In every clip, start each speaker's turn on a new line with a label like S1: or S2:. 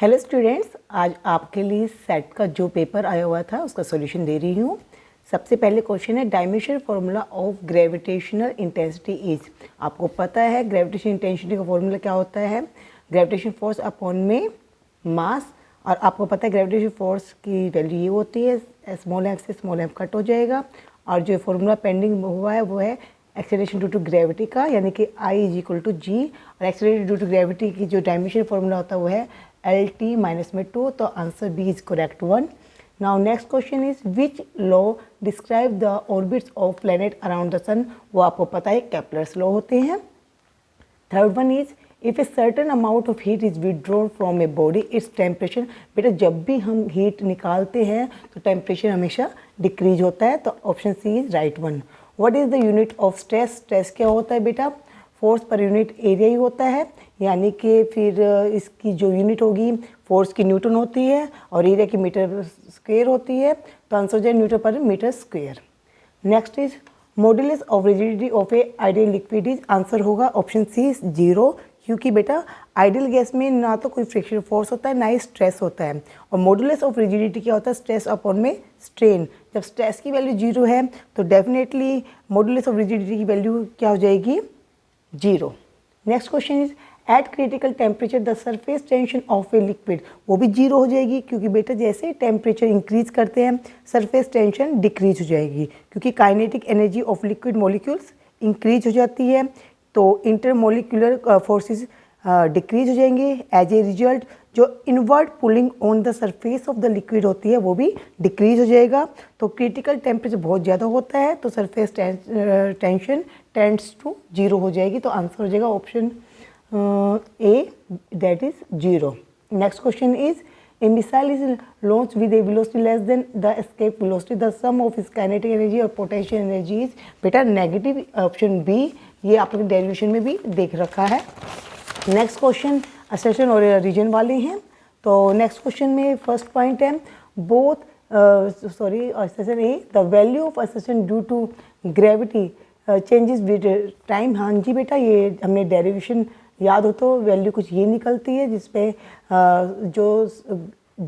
S1: Hello students, आज आपके लिए सेट का जो पेपर आया हुआ था उसका सॉल्यूशन दे रही हूँ। सबसे पहले क्वेश्चन है dimensional formula of gravitational intensity is. आपको पता है ग्रेविटेशनल इंटेंसिटी का फार्मूला क्या होता है, ग्रेविटेशन फोर्स अपॉन में मास। और आपको पता है ग्रेविटेशन फोर्स की वैल्यू ये होती है, स्मॉल एम से स्मॉल एम कट हो जाएगा। और जो फार्मूला पेंडिंग हुआ है वो है एक्सेलरेशन ड्यू टू ग्रेविटी का, यानी कि I इज इक्वल टू जी। और एक्सेलरेशन ड्यू टू ग्रेविटी की जो डायमेंशन फार्मूला होता है वो है LT माइनस में 2, तो answer B is correct 1। Now next question is which law describe the orbits of planet around the sun. वो आपको पता है केपलर्स लॉ होते हैं। Third one is if a certain amount of heat is withdrawn from a body its temperature. बेटा जब भी हम हीट निकालते हैं तो टेम्परेचर हमेशा डिक्रीज होता है, तो option C is right one. What is the unit of stress. Stress क्या होता है बेटा, फोर्स पर यूनिट एरिया ही होता है, यानी कि फिर इसकी जो यूनिट होगी फोर्स की न्यूटन होती है और एरिया की मीटर स्क्वायर होती है, तो आंसर हो जाए न्यूटन पर metre square. Next is modulus of rigidity of a ideal liquid is. Answer होगा ऑप्शन सी 0, क्योंकि बेटा आइडियल गैस में ना तो कोई फ्रिक्शन फोर्स होता है ना ही स्ट्रेस होता है। और मॉडुलस ऑफ रिजिडिटी क्या होता है, स्ट्रेस अपॉन में स्ट्रेन। जब स्ट्रेस की वैल्यू 0 है तो डेफिनेटली मॉडुलस ऑफ रिजिडिटी की वैल्यू क्या हो जाएगी, 0। Next question is eight critical temperature the surface tension of a liquid. वो भी 0 हो जाएगी, क्योंकि बेटा जैसे टेम्परेचर इंक्रीज करते हैं सरफेस टेंशन डिक्रीज हो जाएगी, क्योंकि kinetic energy of liquid molecules increase हो जाती है, तो इंटरमोलिकुलर फोर्सेस डिक्रीज हो जाएंगे। एज ए रिजल्ट जो inward pulling on the surface of the liquid होती है वो भी डिक्रीज हो जाएगा। तो क्रिटिकल टेम्परेचर बहुत ज़्यादा होता है तो सरफेस टेंशन टेंड्स टू 0 हो जाएगी, तो आंसर हो जाएगा option A, that is 0। Next question is a missile is launch with a velocity less than the escape velocity, the sum of its kinetic energy और पोटेंशियल एनर्जी इज। बेटा negative, option B, ये आपने derivation में भी देख रखा है। Next question assertion और रीजन वाले हैं। तो नेक्स्ट क्वेश्चन में फर्स्ट पॉइंट है both assertion A the value of assertion due to gravity changes with time. हाँ जी बेटा, ये हमने डेरिवेशन याद हो तो वैल्यू कुछ ये निकलती है जिसपे जो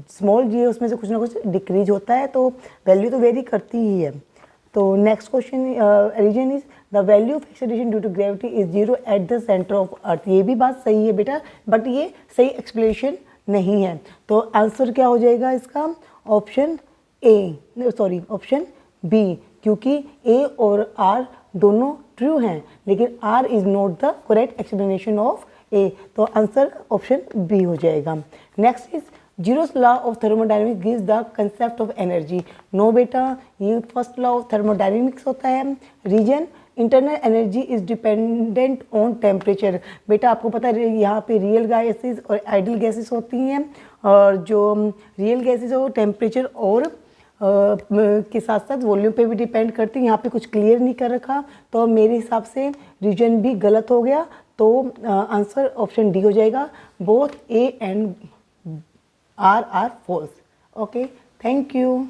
S1: स्मॉल जी है उसमें से कुछ ना कुछ डिक्रीज होता है, तो वैल्यू तो वेरी करती ही है। तो next question reason is the value of acceleration due to gravity is 0 at the centre of earth. ये भी बात सही है बेटा, बट ये सही एक्सप्लेनेशन नहीं है, तो आंसर क्या हो जाएगा इसका, ऑप्शन ऑप्शन बी, क्योंकि ए और आर दोनों ट्रू हैं लेकिन R is not the correct explanation of A, तो आंसर ऑप्शन बी हो जाएगा। Next is zeroth law of thermodynamics gives the concept of energy. No बेटा, ये फर्स्ट लॉ ऑफ थर्मोडायनेमिक्स होता है। Reason internal energy is dependent on temperature. बेटा आपको पता है यहाँ पे रियल गैसेस और आइडियल गैसेस होती हैं, और जो रियल गैसेस है वो टेम्परेचर और के साथ साथ वॉल्यूम पे भी डिपेंड करती है। यहाँ पे कुछ क्लियर नहीं कर रखा, तो मेरे हिसाब से रीजन भी गलत हो गया, तो आंसर ऑप्शन डी हो जाएगा। Both A and R false. Okay, thank you.